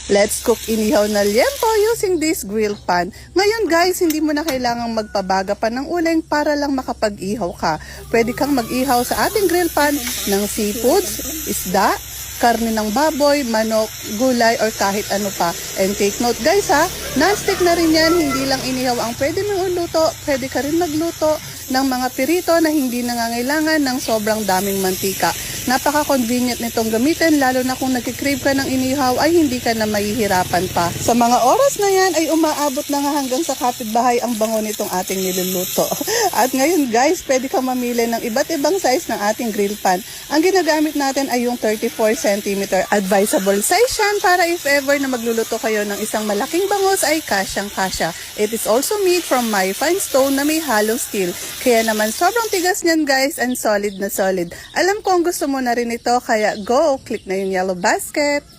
Let's cook inihaw na liempo using this grill pan. Ngayon guys, hindi mo na kailangang magpabaga pa ng uling para lang makapag-ihaw ka. Pwede kang mag-ihaw sa ating grill pan ng seafoods, isda, karne ng baboy, manok, gulay, or kahit ano pa. And take note guys ha, non-stick na rin yan, hindi lang inihaw ang pwede mong uluto, pwede ka rin magluto ng mga pirito na hindi nangangailangan ng sobrang daming mantika. Napaka-convenient nitong gamitin, lalo na kung nagkikrave ka ng inihaw ay hindi ka na mahihirapan pa. Sa mga oras na yan ay umaabot na nga hanggang sa kapitbahay ang bango nitong ating niluluto. At ngayon guys, pwede kang mamili ng iba't ibang size ng ating grill pan. Ang ginagamit natin ay yung 34 cm. Advisable size yan para if ever na magluluto kayo ng isang malaking bangus ay kasyang-kasya. It is also made from my fine stone na may hollow steel. Kaya naman sobrang tigas niyan guys and solid na solid. Alam ko ang gusto mo na rin ito, kaya go! Click na yung yellow basket.